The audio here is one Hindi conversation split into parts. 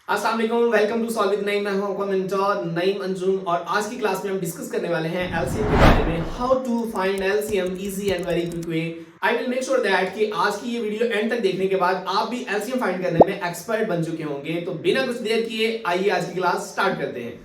अस्सलाम वालेकुम, welcome to solve with Naeem. मैं हूं आपका मेंटर नईम अंजुम और आज की क्लास में हम डिस्कस करने वाले हैं एलसीएम के बारे में। How to find LCM easy and very quick way. I will make sure that कि आज की ये वीडियो एंड तक देखने के बाद आप भी एलसीएम फाइंड करने में एक्सपर्ट बन चुके होंगे। तो बिना कुछ देर किए आइए आज की क्लास स्टार्ट करते हैं।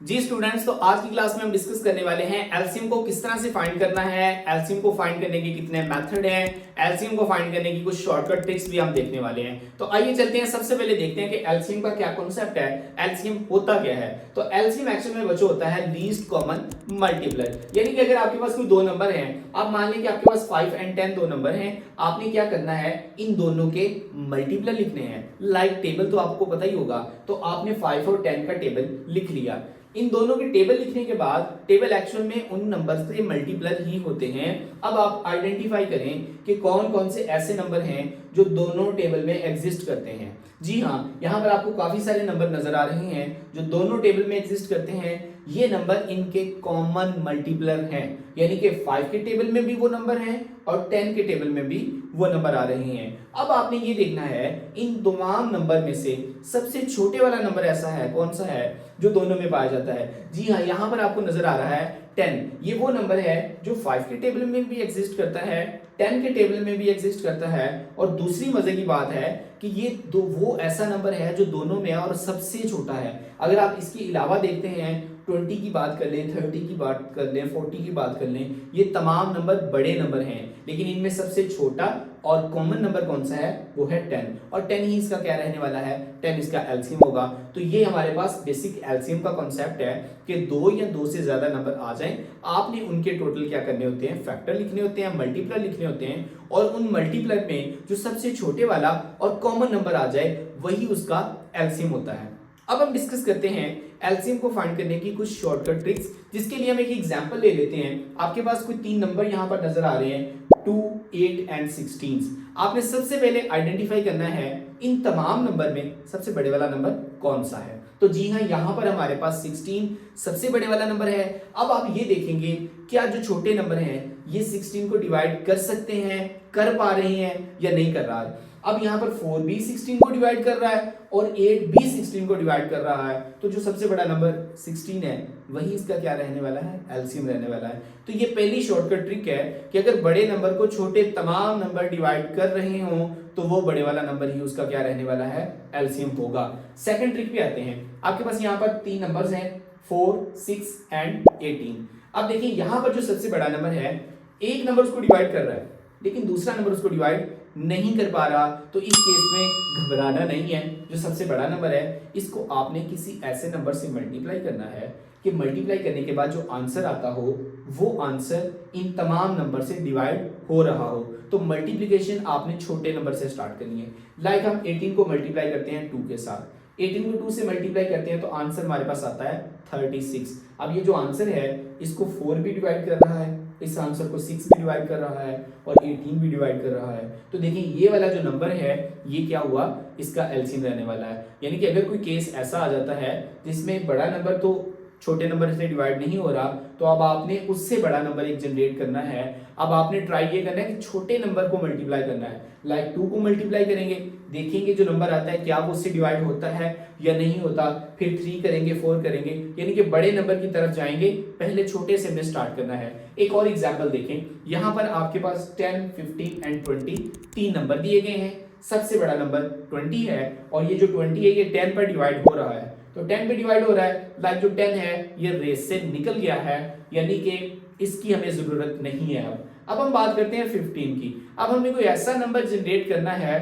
जी स्टूडेंट्स, तो आज की क्लास में हम डिस्कस करने वाले हैं एलसीएम को किस तरह से फाइंड करना है, एलसीएम को फाइंड करने के कितने मेथड हैं, एलसीएम को फाइंड करने की कुछ शॉर्टकट ट्रिक्स भी हम देखने वाले हैं। तो आइए चलते हैं, सबसे पहले देखते हैं कि एलसीएम का क्या कॉन्सेप्ट है, एलसीएम होता क्या है। तो एलसीएम एक्चुअल में बच्चों होता है लीस्ट कॉमन मल्टीप्लर, यानी कि अगर आपके पास कोई दो नंबर हैं, आप मान लें कि आपके पास 5 और 10 दो नंबर हैं, आपने क्या करना है, इन दोनों के मल्टीप्लर लिखने हैं। लाइक टेबल तो आपको पता ही होगा, तो आपने 5 और 10 का टेबल लिख लिया। इन दोनों के टेबल लिखने के बाद टेबल एक्चुअल में उन नंबर से मल्टीप्लर ही होते हैं। अब आप आइडेंटिफाई करें कि कौन कौन से ऐसे नंबर हैं जो दोनों टेबल में एग्जिस्ट करते हैं। जी हाँ, यहाँ पर आपको काफी सारे नंबर नजर आ रहे हैं जो दोनों टेबल में एग्जिस्ट करते हैं। ये नंबर इनके कॉमन मल्टीप्लर हैं, यानी कि 5 के टेबल में भी वो नंबर हैं और 10 के टेबल में भी वो नंबर आ रहे हैं। अब आपने ये देखना है इन तमाम नंबर में से सबसे छोटे वाला नंबर ऐसा है, कौन सा है, जो दोनों में पाया जाता है। जी हाँ, यहाँ पर आपको नजर आ रहा है 10। ये वो नंबर है जो 5 के टेबल में भी एग्जिस्ट करता है, 10 के टेबल में भी एग्जिस्ट करता है। और दूसरी मजे की बात है कि ये दो वो ऐसा नंबर है जो दोनों में और सबसे छोटा है। अगर आप इसके अलावा देखते हैं, 20 की बात कर लें, 30 की बात कर लें, 40 की बात कर लें, ये तमाम नंबर बड़े नंबर हैं, लेकिन इनमें सबसे छोटा और कॉमन नंबर कौन सा है, वो है 10। और 10 ही इसका क्या रहने वाला है, 10 इसका एलसीएम होगा। तो ये हमारे पास बेसिक एलसीएम का कॉन्सेप्ट है कि दो या दो से ज्यादा नंबर आ जाएं, आपने उनके टोटल क्या करने होते हैं, फैक्टर लिखने होते हैं, मल्टीप्लर लिखने होते हैं, और उन मल्टीप्लर में जो सबसे छोटे वाला और कॉमन नंबर आ जाए वही उसका एलसीएम होता है। अब हम डिस्कस करते हैं एलसीएम को फाइंड करने की कुछ शॉर्टकट ट्रिक्स, जिसके लिए हम एक एग्जांपल ले लेते हैं। आपके पास कोई तीन नंबर यहां पर नजर आ रहे हैं, 2, 8 एंड 16। आपने सबसे पहले आइडेंटिफाई करना है इन तमाम नंबर में सबसे बड़े वाला नंबर कौन सा है। तो जी हाँ, यहां पर हमारे पास 16 सबसे बड़े वाला नंबर है। अब आप ये देखेंगे क्या जो छोटे नंबर हैं ये 16 को डिवाइड कर सकते हैं, कर पा रहे हैं या नहीं कर रहा है। अब यहाँ पर 4 भी 16 को डिवाइड कर रहा है और 8 भी 16 को डिवाइड कर रहा है, तो जो सबसे बड़ा नंबर 16 है वही इसका क्या रहने वाला है, एलसीएम रहने वाला है। तो ये पहली शॉर्टकट ट्रिक है कि अगर बड़े नंबर को छोटे तमाम नंबर डिवाइड कर रहे हो तो वो बड़े वाला नंबर ही उसका क्या रहने वाला है, एलसीएम होगा। सेकंड ट्रिक पे आते हैं। आपके पास यहाँ पर तीन नंबर्स हैं, 4, 6 एंड 18। अब देखिए यहाँ पर जो सबसे बड़ा नंबर है, एक नंबर उसको डिवाइड कर रहा है लेकिन दूसरा नंबर उसको डिवाइड नहीं कर पा रहा, तो इस केस में घबराना नहीं है। जो सबसे बड़ा नंबर है इसको आपने किसी ऐसे नंबर से मल्टीप्लाई करना है कि मल्टीप्लाई करने के बाद जो आंसर आता हो वो आंसर इन तमाम नंबर से डिवाइड हो रहा हो। तो मल्टीप्लिकेशन आपने छोटे नंबर से स्टार्ट करनी है। लाइक हम 18 को मल्टीप्लाई करते हैं 2 के साथ, 18 को 2 से मल्टीप्लाई करते हैं तो आंसर हमारे पास आता है 36। अब ये जो आंसर है इसको 4 भी डिवाइड कर रहा है, इस आंसर को 6 भी डिवाइड कर रहा है और 18 भी डिवाइड कर रहा है। तो देखिए ये वाला जो नंबर है ये क्या हुआ, इसका एलसीएम रहने वाला है। यानी कि अगर कोई केस ऐसा आ जाता है जिसमें बड़ा नंबर तो छोटे नंबर से डिवाइड नहीं हो रहा, तो अब आपने उससे बड़ा नंबर एक जनरेट करना है। अब आपने ट्राई ये करना है कि छोटे नंबर को मल्टीप्लाई करना है। लाइक 2 को मल्टीप्लाई करेंगे, देखेंगे जो नंबर आता है क्या वो उससे डिवाइड होता है या नहीं होता, फिर 3 करेंगे, 4 करेंगे, यानी कि बड़े नंबर की तरफ जाएंगे। पहले छोटे से हमें स्टार्ट करना है। एक और एग्जांपल देखें, यहाँ पर आपके पास 10, 15 एंड 20 तीन नंबर दिए गए हैं। सबसे बड़ा नंबर 20 है और ये जो 20 है ये 10 पर डिवाइड हो रहा है, तो 10 पे डिवाइड हो रहा है। लाइक जो 10 है ये रेस से निकल गया है, यानी कि इसकी हमें जरूरत नहीं है। अब हम बात करते हैं 15 की। अब हमें कोई ऐसा नंबर जनरेट करना है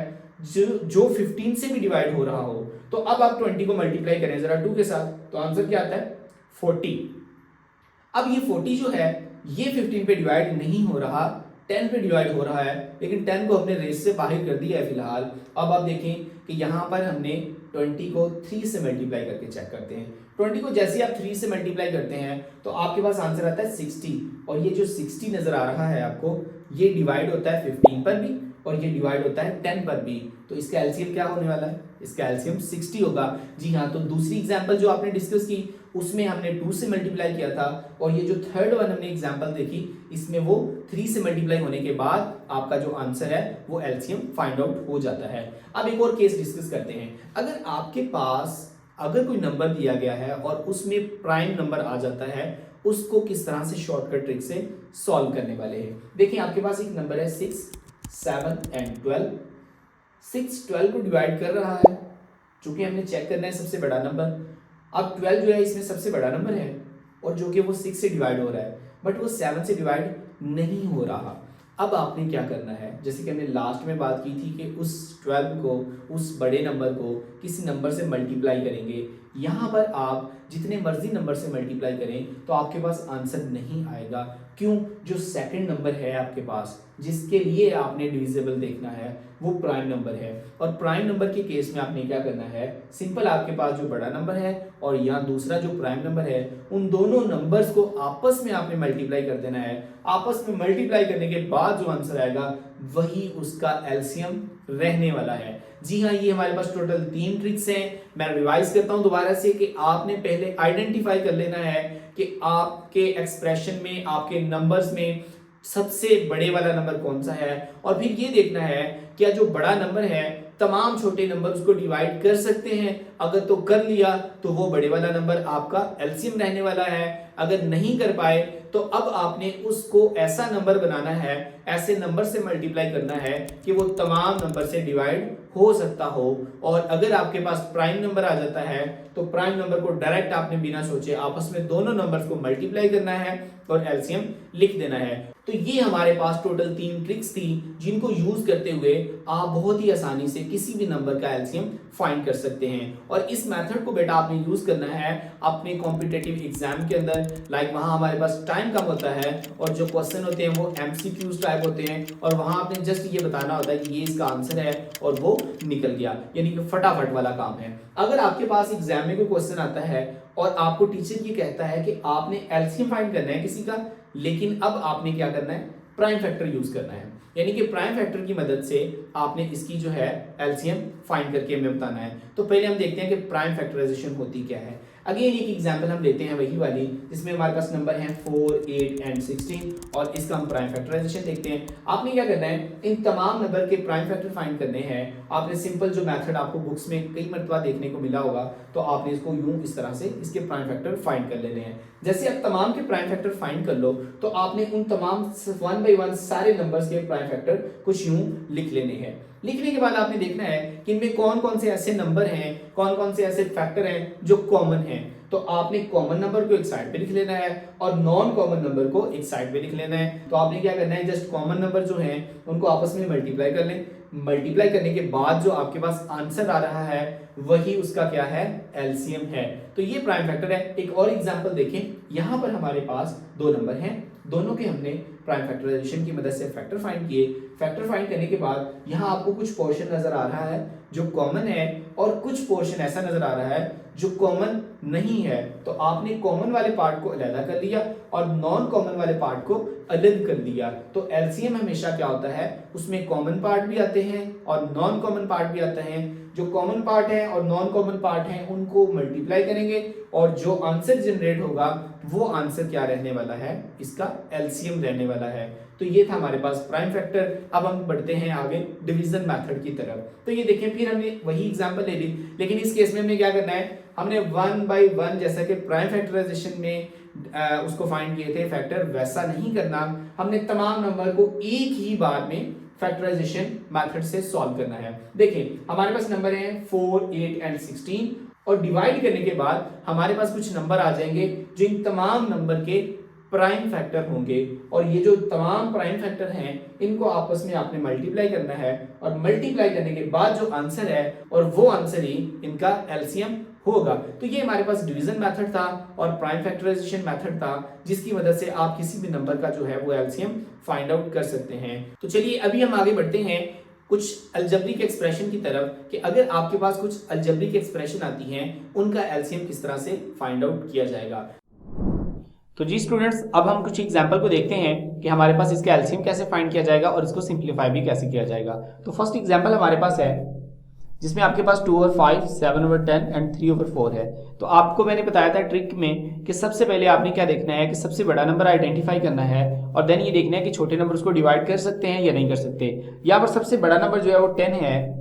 जो 15 से भी डिवाइड हो रहा हो। तो अब आप 20 को मल्टीप्लाई करें जरा 2 के साथ, तो आंसर क्या आता है, 40। अब ये 40 जो है ये 15 पे डिवाइड नहीं हो रहा, 10 पे डिवाइड हो रहा है, लेकिन 10 को हमने रेस से बाहर कर दिया है फिलहाल। अब आप देखें कि यहाँ पर हमने 20 को 3 से मल्टीप्लाई करके चेक करते हैं। 20 को जैसे ही आप 3 से मल्टीप्लाई करते हैं तो आपके पास आंसर आता है 60, और ये जो 60 नजर आ रहा है आपको ये डिवाइड होता है 15 पर भी और ये डिवाइड होता है 10 पर भी, तो इसका एलसीएम क्या होने वाला है, इसका एलसीएम 60 होगा। जी हाँ, तो दूसरी एग्जांपल जो आपने डिस्कस की उसमें हमने 2 से मल्टीप्लाई किया था, और ये जो थर्ड वन हमने एग्जांपल देखी इसमें वो 3 से मल्टीप्लाई होने के बाद आपका जो आंसर है वो एलसीएम फाइंड आउट हो जाता है। अब एक और केस डिस्कस करते हैं। अगर आपके पास अगर कोई नंबर दिया गया है और उसमें प्राइम नंबर आ जाता है, उसको किस तरह से शॉर्टकट ट्रिक से सॉल्व करने वाले हैं। देखिए आपके पास एक नंबर है 6, 7 एंड 12। 6 12 को डिवाइड कर रहा है, चूंकि हमने चेक करना है सबसे बड़ा नंबर। अब 12 जो है इसमें सबसे बड़ा नंबर है और जो कि वो 6 से डिवाइड हो रहा है, बट वो 7 से डिवाइड नहीं हो रहा। अब आपने क्या करना है, जैसे कि हमने लास्ट में बात की थी कि उस 12 को, उस बड़े नंबर को किसी नंबर से मल्टीप्लाई करेंगे। यहाँ पर आप जितने मर्जी नंबर से मल्टीप्लाई करें तो आपके पास आंसर नहीं आएगा। क्यों? जो सेकंड नंबर है आपके पास जिसके लिए आपने डिविजिबल देखना है वो प्राइम नंबर है, और प्राइम नंबर के केस में आपने क्या करना है, सिंपल आपके पास जो बड़ा नंबर है और यहाँ दूसरा जो प्राइम नंबर है, उन दोनों नंबर्स को आपस में आपने मल्टीप्लाई कर देना है। आपस में मल्टीप्लाई करने के बाद जो आंसर आएगा वही उसका एलसीएम रहने वाला है। जी हाँ, ये हमारे पास टोटल 3 ट्रिक्स हैं। मैं रिवाइज करता हूं दोबारा से कि आपने पहले आइडेंटिफाई कर लेना है कि आपके एक्सप्रेशन में, आपके नंबर्स में सबसे बड़े वाला नंबर कौन सा है, और फिर ये देखना है क्या जो बड़ा नंबर है तमाम छोटे नंबर उसको डिवाइड कर सकते हैं। अगर तो कर लिया तो वो बड़े वाला नंबर आपका एलसीएम रहने वाला है। अगर नहीं कर पाए तो अब आपने उसको ऐसा नंबर बनाना है, ऐसे नंबर से मल्टीप्लाई करना है कि वो तमाम नंबर से डिवाइड हो सकता हो। और अगर आपके पास प्राइम नंबर आ जाता है तो प्राइम नंबर को डायरेक्ट आपने बिना सोचे आपस में दोनों नंबर्स को मल्टीप्लाई करना है और एलसीएम लिख देना है। तो ये हमारे पास टोटल 3 ट्रिक्स थी जिनको यूज करते हुए आप बहुत ही आसानी से किसी भी नंबर का एलसीएम फाइंड कर सकते हैं। और इस मेथड को बेटा आपने यूज करना है अपने कॉम्पिटिटिव एग्जाम के अंदर। लाइक वहां हमारे पास टाइम कम होता है और जो क्वेश्चन होते हैं वो एमसीक्यूज टाइप होते हैं, और वहां आपने जस्ट ये बताना होता है कि ये इसका आंसर है और वो निकल गया, यानी कि फटाफट वाला काम है। अगर आपके पास एग्जाम में कोई क्वेश्चन आता है और आपको टीचर ये कहता है कि आपने एलसीएम फाइंड करना है किसी का, लेकिन अब आपने क्या करना है, प्राइम फैक्टर यूज करना है, यानी कि प्राइम फैक्टर की मदद से आपने इसकी जो है एलसीएम फाइंड करके हमें बताना है। तो पहले हम देखते हैं कि प्राइम फैक्टराइजेशन होती क्या है। अगेन एक एग्जांपल हम लेते हैं वही वाली जिसमें हमारे पास नंबर है 4, 8 एंड 16 और इसका हम प्राइम फैक्टराइजेशन देखते हैं। आपने क्या करना है, इन तमाम नंबर के प्राइम फैक्टर फाइंड करने हैं। आपने सिंपल जो मेथड आपको बुक्स में कई मरतबा देखने को मिला होगा, तो आपने इसको यूं इस तरह से इसके प्राइम फैक्टर फाइंड कर लेने हैं। जैसे आप तमाम के प्राइम फैक्टर फाइंड कर लो तो आपने उन तमाम 1 बाय 1 सारे नंबर्स के प्राइम फैक्टर कुछ यूं लिख लेने हैं। लिखने के बाद आपने देखना है कि इनमें कौन कौन से ऐसे नंबर हैं, कौन कौन से ऐसे फैक्टर हैं जो कॉमन हैं। तो आपने कॉमन नंबर को एक साइड पे लिख लेना है और नॉन कॉमन नंबर को एक साइड पे लिख लेना है। तो आपने क्या करना है, जस्ट कॉमन नंबर जो हैं उनको आपस में मल्टीप्लाई कर लें। मल्टीप्लाई करने के बाद जो आपके पास आंसर आ रहा है वही उसका क्या है, एलसीएम है। तो ये प्राइम फैक्टर है। एक और एग्जांपल देखें, यहां पर हमारे पास 2 नंबर हैं, दोनों के हमने प्राइम फैक्टराइजेशन की मदद से फैक्टर फाइंड किए। फैक्टर फाइंड करने के बाद यहाँ आपको कुछ पोर्शन नजर आ रहा है जो कॉमन है और कुछ पोर्शन ऐसा नजर आ रहा है जो कॉमन नहीं है। तो आपने कॉमन वाले पार्ट को अलग कर लिया और नॉन कॉमन वाले पार्ट को अलग कर दिया। तो एलसीएम हमेशा क्या होता है, उसमें कॉमन पार्ट भी आते हैं और नॉन कॉमन पार्ट भी आते हैं। जो कॉमन पार्ट है और नॉन कॉमन पार्ट है उनको मल्टीप्लाई करेंगे और जो आंसर जनरेट होगा वो आंसर क्या रहने वाला है, इसका एलसीएम रहने वाला है। तो ये था हमारे पास प्राइम फैक्टर। अब हम बढ़ते हैं आगे डिवीजन मेथड की तरफ। तो ये देखें, फिर हमने वही एग्जांपल ले ली, लेकिन इस केस में हमें क्या करना है, हमने 1 बाय 1 जैसा कि प्राइम फैक्टराइजेशन में उसको फाइंड किए थे फैक्टर, वैसा नहीं करना। हमने तमाम नंबर को एक ही बार में फैक्टराइजेशन मेथड से सॉल्व करना है। देखिए हमारे पास नंबर हैं 4, 8 एंड 16 और डिवाइड करने के बाद हमारे पास कुछ नंबर आ जाएंगे जो इन तमाम नंबर के प्राइम फैक्टर होंगे। और ये जो तमाम प्राइम फैक्टर हैं इनको आपस में आपने मल्टीप्लाई करना है और मल्टीप्लाई करने के बाद जो आंसर है और वो आंसर ही इनका एलसीएम होगा। तो ये हमारे पास डिवीजन मेथड था और प्राइम फैक्टराइजेशन मेथड था जिसकी मदद से आप किसी भी नंबर का जो है वो एलसीएम फाइंड आउट कर सकते हैं। तो चलिए अभी हम आगे बढ़ते हैं कुछ अलजेब्रिक एक्सप्रेशन की तरफ कि अगर आपके पास कुछ अलजेब्रिक एक्सप्रेशन आती हैं उनका एलसीएम किस तरह से फाइंड आउट किया जाएगा। तो जी स्टूडेंट्स, अब हम कुछ एग्जांपल को देखते हैं कि हमारे पास इसका एलसीएम कैसे फाइंड किया जाएगा और इसको सिंप्लीफाई भी कैसे किया जाएगा। तो फर्स्ट एग्जांपल हमारे पास है जिसमें आपके पास 2/5, 7/10 एंड 3/4 है। तो आपको मैंने बताया था ट्रिक में कि सबसे पहले आपने क्या देखना है कि सबसे बड़ा नंबर आइडेंटिफाई करना है और देन ये देखना है कि छोटे नंबर उसको डिवाइड कर सकते हैं या नहीं कर सकते। यहाँ पर सबसे बड़ा नंबर जो है वो 10 है,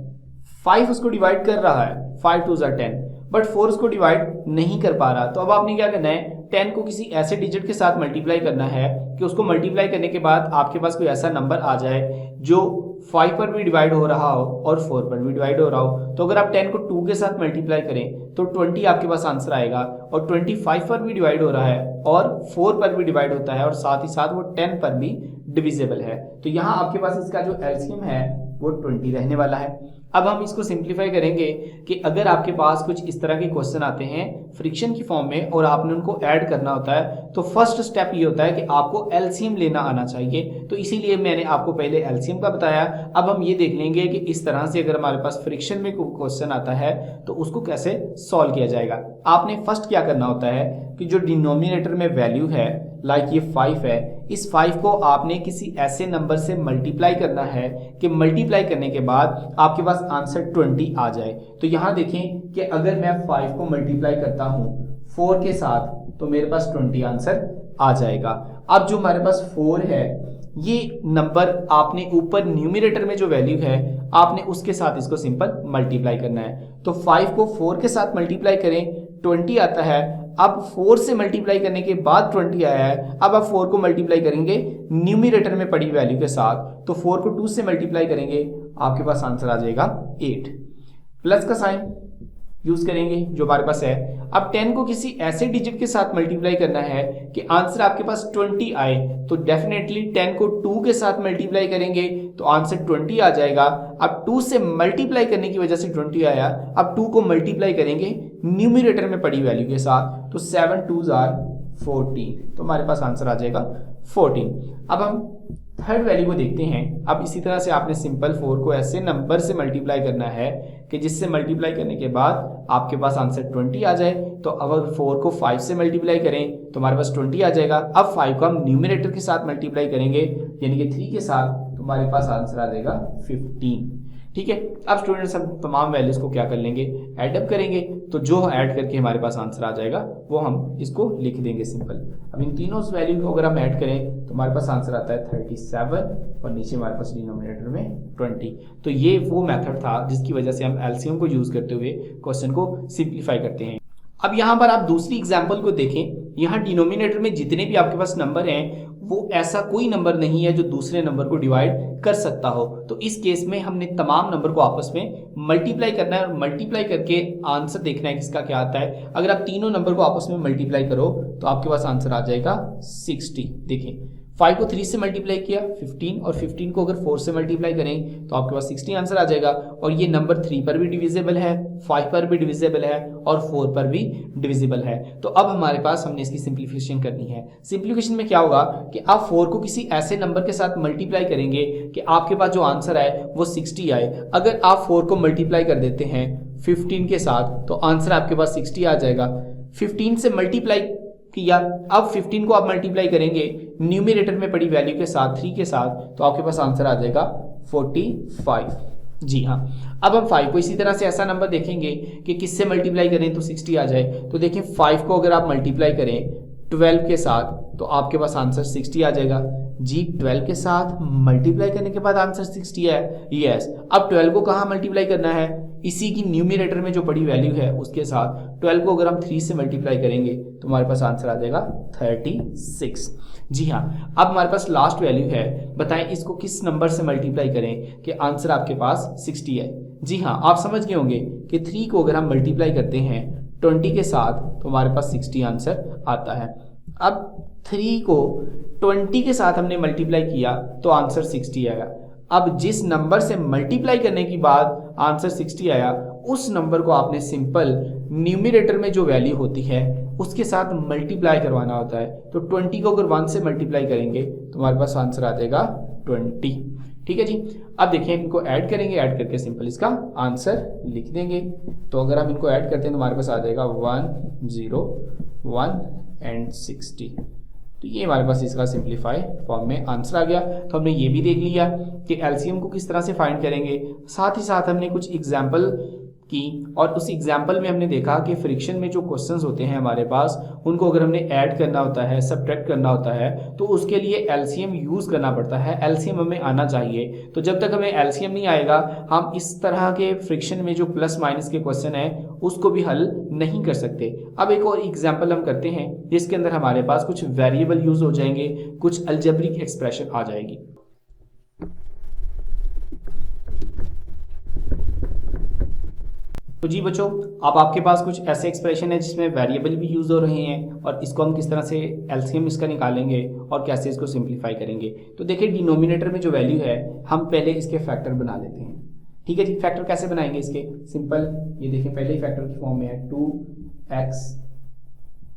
5 उसको डिवाइड कर रहा है, 5 2 10, बट 4 उसको डिवाइड नहीं कर पा रहा। तो अब आपने क्या करना है, 10 को किसी ऐसे डिजिट के साथ मल्टीप्लाई करना है कि उसको मल्टीप्लाई करने के बाद आपके पास कोई ऐसा नंबर आ जाए जो 5 पर भी डिवाइड हो रहा हो और 4 पर भी डिवाइड हो रहा हो। तो अगर आप 10 को 2 के साथ मल्टीप्लाई करें तो 20 आपके पास आंसर आएगा, और 20 5 पर भी डिवाइड हो रहा है और 4 पर भी डिवाइड होता है और साथ ही साथ वो 10 पर भी डिविजिबल है। तो यहाँ आपके पास इसका जो एलसीएम है वो 20 रहने वाला है। अब हम इसको सिंप्लीफाई करेंगे कि अगर आपके पास कुछ इस तरह के क्वेश्चन आते हैं फ्रिक्शन की फॉर्म में और आपने उनको ऐड करना होता है, तो फर्स्ट स्टेप ये होता है कि आपको एलसीएम लेना आना चाहिए। तो इसीलिए मैंने आपको पहले एलसीएम का बताया। अब हम ये देख लेंगे कि इस तरह से अगर हमारे पास फ्रिक्शन में कोई क्वेश्चन आता है तो उसको कैसे सॉल्व किया जाएगा। आपने फर्स्ट क्या करना होता है कि जो डिनोमिनेटर में वैल्यू है, लाइक ये 5 है, इस 5 को आपने किसी ऐसे नंबर से मल्टीप्लाई करना है कि मल्टीप्लाई करने के बाद आपके पास आंसर 20 आ जाए। तो यहाँ देखें कि अगर मैं 5 को मल्टीप्लाई करता हूँ 4 के साथ तो मेरे पास 20 आंसर आ जाएगा। अब जो हमारे पास 4 है, ये नंबर आपने ऊपर न्यूमरेटर में जो वैल्यू है आपने उसके साथ इसको सिंपल मल्टीप्लाई करना है। तो 5 को 4 के साथ मल्टीप्लाई करें, 20 आता है। अब 4 से मल्टीप्लाई करने के बाद 20 आया है। अब आप 4 को मल्टीप्लाई करेंगे न्यूमरेटर में पड़ी वैल्यू के साथ, तो 4 को 2 से मल्टीप्लाई करेंगे, आपके पास आंसर आ जाएगा 8। प्लस का साइन यूज करेंगे जो हमारे पास है। अब 10 को किसी ऐसे डिजिट के साथ मल्टीप्लाई करना है कि आंसर आपके पास 20 आए, तो डेफिनेटली 10 को 2 के साथ मल्टीप्लाई करेंगे तो आंसर 20 आ जाएगा। अब 2 से मल्टीप्लाई करने की वजह से 20 आया। अब 2 को मल्टीप्लाई करेंगे न्यूमरेटर में पड़ी वैल्यू के साथ, तो 7 2s are 14, तो हमारे पास आंसर आ जाएगा 14। अब हम थर्ड वैल्यू को देखते हैं। अब इसी तरह से आपने सिंपल 4 को ऐसे नंबर से मल्टीप्लाई करना है कि जिससे मल्टीप्लाई करने के बाद आपके पास आंसर 20 आ जाए। तो अगर 4 को 5 से मल्टीप्लाई करें तो हमारे पास 20 आ जाएगा। अब 5 को हम न्यूमरेटर के साथ मल्टीप्लाई करेंगे यानी कि 3 के साथ, तो हमारे पास आंसर आ जाएगा 15। ठीक है। अब स्टूडेंट्स हम तमाम वैल्यूज को क्या कर लेंगे, एडअप करेंगे, तो जो ऐड करके हमारे पास आंसर आ जाएगा वो हम इसको लिख देंगे सिंपल। अब इन तीनों वैल्यू को अगर हम ऐड करें तो हमारे पास आंसर आता है 37 और नीचे हमारे पास डिनोमिनेटर में 20। तो ये वो मेथड था जिसकी वजह से हम एलसीएम को यूज करते हुए क्वेश्चन को सिंप्लीफाई करते हैं। अब यहाँ पर आप दूसरी एग्जाम्पल को देखें। यहाँ डिनोमिनेटर में जितने भी आपके पास नंबर हैं वो ऐसा कोई नंबर नहीं है जो दूसरे नंबर को डिवाइड कर सकता हो। तो इस केस में हमने तमाम नंबर को आपस में मल्टीप्लाई करना है और मल्टीप्लाई करके आंसर देखना है किसका क्या आता है। अगर आप तीनों नंबर को आपस में मल्टीप्लाई करो तो आपके पास आंसर आ जाएगा 60। देखिए 5 को 3 से मल्टीप्लाई किया 15, और 15 को अगर 4 से मल्टीप्लाई करें तो आपके पास 60 आंसर आ जाएगा। और ये नंबर 3 पर भी डिविजिबल है, 5 पर भी डिविजिबल है और 4 पर भी डिविजिबल है। तो अब हमारे पास हमने इसकी सिंप्लीफिकेशन करनी है। सिंप्लीफिकेशन में क्या होगा कि आप 4 को किसी ऐसे नंबर के साथ मल्टीप्लाई करेंगे कि आपके पास जो आंसर आए वो 60 आए। अगर आप 4 को मल्टीप्लाई कर देते हैं 15 के साथ तो आंसर आपके पास 60 आ जाएगा। 15 से मल्टीप्लाई किया, अब 15 को आप मल्टीप्लाई करेंगे न्यूमरेटर में पड़ी वैल्यू के साथ 3 के साथ, तो आपके पास आंसर आ जाएगा 45। जी हाँ। अब हम 5 को इसी तरह से ऐसा नंबर देखेंगे कि किससे मल्टीप्लाई करें तो 60 आ जाए। तो देखिए 5 को अगर आप मल्टीप्लाई करें 12 के साथ तो आपके पास आंसर 60 आ जाएगा। जी 12 के साथ मल्टीप्लाई करने के बाद आंसर 60 है। यस। अब 12 को कहाँ मल्टीप्लाई करना है, इसी की न्यूमरेटर में जो बड़ी वैल्यू है उसके साथ। 12 को अगर हम 3 से मल्टीप्लाई करेंगे तो हमारे पास आंसर आ जाएगा 36। जी हाँ। अब हमारे पास लास्ट वैल्यू है, बताएं इसको किस नंबर से मल्टीप्लाई करें कि आंसर आपके पास 60 है। जी हाँ, आप समझ गए होंगे कि 3 को अगर हम मल्टीप्लाई करते हैं 20 के साथ तो हमारे पास 60 आंसर आता है। अब 3 को 20 के साथ हमने मल्टीप्लाई किया तो आंसर 60 आया। अब जिस नंबर से मल्टीप्लाई करने के बाद आंसर 60 आया उस नंबर को आपने सिंपल न्यूमरेटर में जो वैल्यू होती है उसके साथ मल्टीप्लाई करवाना होता है। तो 20 को अगर 1 से मल्टीप्लाई करेंगे तो हमारे पास आंसर आ जाएगा 20। ठीक है जी। अब देखिए इनको ऐड करेंगे, ऐड करके सिंपल इसका आंसर लिख देंगे। तो अगर हम इनको ऐड करते हैं तो हमारे पास आ जाएगा 101 एंड 60। तो ये हमारे पास इसका सिंप्लीफाई फॉर्म में आंसर आ गया। तो हमने ये भी देख लिया कि एलसीएम को किस तरह से फाइंड करेंगे, साथ ही साथ हमने कुछ एग्जाम्पल की और उस एग्जाम्पल में हमने देखा कि फ्रिक्शन में जो क्वेश्चंस होते हैं हमारे पास, उनको अगर हमने ऐड करना होता है, सब्ट्रैक्ट करना होता है, तो उसके लिए एलसीएम यूज़ करना पड़ता है। एलसीएम हमें आना चाहिए। तो जब तक हमें एलसीएम नहीं आएगा, हम इस तरह के फ्रिक्शन में जो प्लस माइनस के क्वेश्चन है उसको भी हल नहीं कर सकते। अब एक और एग्जाम्पल हम करते हैं जिसके अंदर हमारे पास कुछ वेरिएबल यूज हो जाएंगे, कुछ अलजेब्रिक एक्सप्रेशन आ जाएगी। तो जी बच्चों, अब आपके पास कुछ ऐसे एक्सप्रेशन है जिसमें वेरिएबल भी यूज़ हो रहे हैं और इसको हम किस तरह से एलसीएम इसका निकालेंगे और कैसे इसको सिंप्लीफाई करेंगे। तो देखिए, डिनोमिनेटर में जो वैल्यू है हम पहले इसके फैक्टर बना लेते हैं। ठीक है जी, फैक्टर कैसे बनाएंगे इसके? सिंपल, ये देखिए पहले ही फैक्टर की फॉर्म में है 2x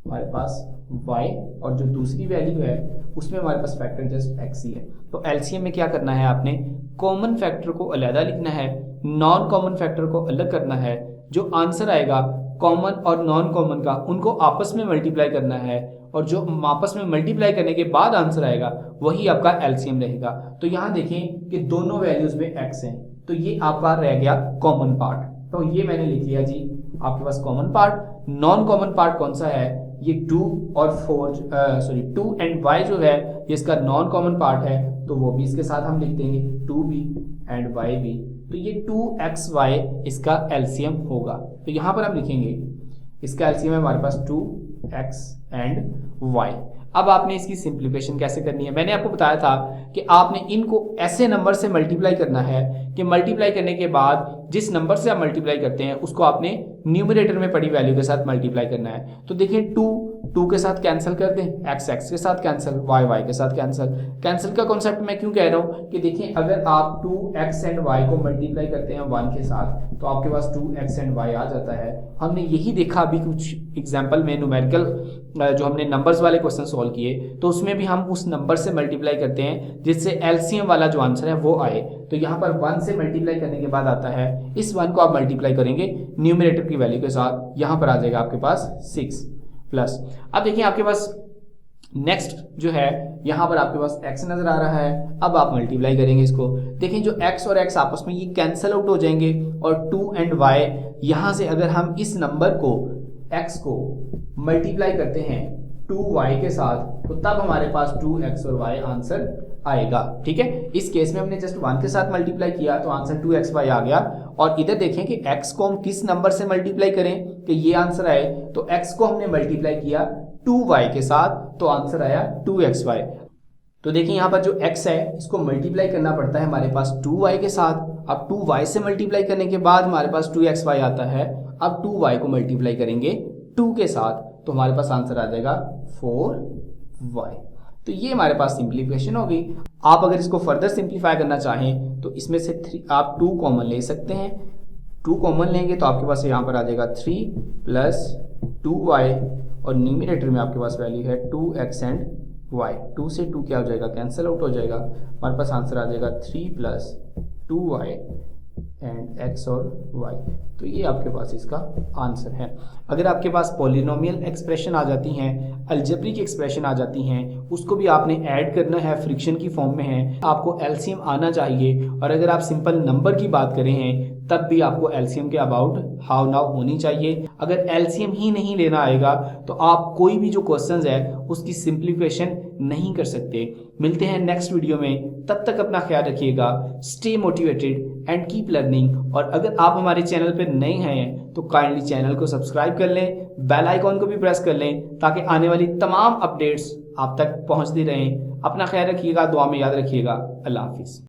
हमारे पास y, और जो दूसरी वैल्यू है उसमें हमारे पास फैक्टर जस्ट x ही है। तो एलसीएम में क्या करना है, आपने कॉमन फैक्टर को अलग लिखना है, नॉन कॉमन फैक्टर को अलग करना है। जो आंसर आएगा कॉमन और नॉन कॉमन का, उनको आपस में मल्टीप्लाई करना है, और जो आपस में मल्टीप्लाई करने के बाद आंसर आएगा वही आपका एलसीएम रहेगा। तो यहाँ देखें कि दोनों वैल्यूज में x हैं, तो ये आपका रह गया कॉमन पार्ट। तो ये मैंने लिख लिया जी आपके पास common part. Non common part कौन सा है? ये 2 और 2 एंड y जो है ये इसका नॉन कॉमन पार्ट है, तो वो भी इसके साथ हम लिख देंगे 2b एंड y भी। तो ये 2xy इसका एलसीएम होगा। तो यहाँ पर हम लिखेंगे इसका एलसीएम है हमारे पास 2x एंड y। अब आपने इसकी सिंप्लीफिकेशन कैसे करनी है? मैंने आपको बताया था कि आपने इनको ऐसे नंबर से मल्टीप्लाई करना है कि मल्टीप्लाई करने के बाद जिस नंबर से आप मल्टीप्लाई करते हैं उसको आपने न्यूमरेटर में पड़ी वैल्यू के साथ मल्टीप्लाई करना है। तो देखिए 2 के साथ कैंसिल कर दें, x के साथ कैंसिल, y के साथ कैंसिल। कैंसिल का कॉन्सेप्ट मैं क्यों कह रहा हूँ कि देखिए अगर आप 2x एंड y को मल्टीप्लाई करते हैं 1 के साथ तो आपके पास 2x एंड y आ जाता है। हमने यही देखा अभी कुछ एग्जाम्पल में, न्यूमेरिकल जो हमने नंबर्स वाले क्वेश्चन सॉल्व किए, तो उसमें भी हम उस नंबर से मल्टीप्लाई करते हैं जिससे एलसीएम वाला जो आंसर है वो आए। तो यहाँ पर 1 से मल्टीप्लाई करने के बाद आता है, इस 1 को आप मल्टीप्लाई करेंगे न्यूमरेटर की वैल्यू के साथ, यहाँ पर आ जाएगा आपके पास 6 प्लस। अब देखिए आपके पास नेक्स्ट जो है यहाँ पर आपके पास x नजर आ रहा है। अब आप मल्टीप्लाई करेंगे इसको। देखिए जो x और x आपस में ये कैंसिल आउट हो जाएंगे, और 2 एंड y यहाँ से अगर हम इस नंबर को x को मल्टीप्लाई करते हैं 2y के साथ, तो तब हमारे पास 2x और y आंसर आएगा। ठीक है, इस केस में हमने जस्ट 1 के साथ मल्टीप्लाई किया तो आंसर 2xy आ गया। और इधर देखें कि x को हम किस नंबर से मल्टीप्लाई करें कि ये आंसर आए, तो x को हमने मल्टीप्लाई किया 2y के साथ, तो आंसर आया 2xy। तो देखिए यहाँ पर जो x है इसको मल्टीप्लाई करना पड़ता है हमारे पास 2y के साथ। अब 2y से मल्टीप्लाई करने के बाद हमारे पास 2xy आता है। अब 2y को मल्टीप्लाई करेंगे 2 के साथ, तो हमारे पास आंसर आ जाएगा 4y। तो ये हमारे पास सिंप्लीफिकेशन हो गई। आप अगर इसको फर्दर सिंप्लीफाई करना चाहें तो इसमें से 3 आप 2 कॉमन ले सकते हैं। 2 कॉमन लेंगे तो आपके पास यहाँ पर आ जाएगा 3 प्लस 2y, और न्यूमरेटर में आपके पास वैल्यू है 2x एंड y। 2 से 2 क्या हो जाएगा? कैंसिल आउट हो जाएगा। हमारे पास आंसर आ जाएगा 3 प्लस 2y एंड x और y। तो ये आपके पास इसका आंसर है। अगर आपके पास पॉलिनोमियल एक्सप्रेशन आ जाती हैं, अलजेब्रिक एक्सप्रेशन आ जाती हैं, उसको भी आपने ऐड करना है, फ्रिक्शन की फॉर्म में है, आपको एलसीएम आना चाहिए। और अगर आप सिंपल नंबर की बात करें हैं तब भी आपको एलसीएम के अबाउट हाउ नाउ होनी चाहिए। अगर एलसीएम ही नहीं लेना आएगा तो आप कोई भी जो क्वेश्चंस है उसकी सिंप्लीफिकेशन नहीं कर सकते। मिलते हैं नेक्स्ट वीडियो में, तब तक अपना ख्याल रखिएगा। Stay motivated and keep learning. और अगर आप हमारे चैनल पर नए हैं तो काइंडली चैनल को सब्सक्राइब कर लें, बेल आइकॉन को भी प्रेस कर लें ताकि आने वाली तमाम अपडेट्स आप तक पहुंचती रहें। अपना ख्याल रखिएगा, दुआ में याद रखिएगा। अल्लाह हाफिज़।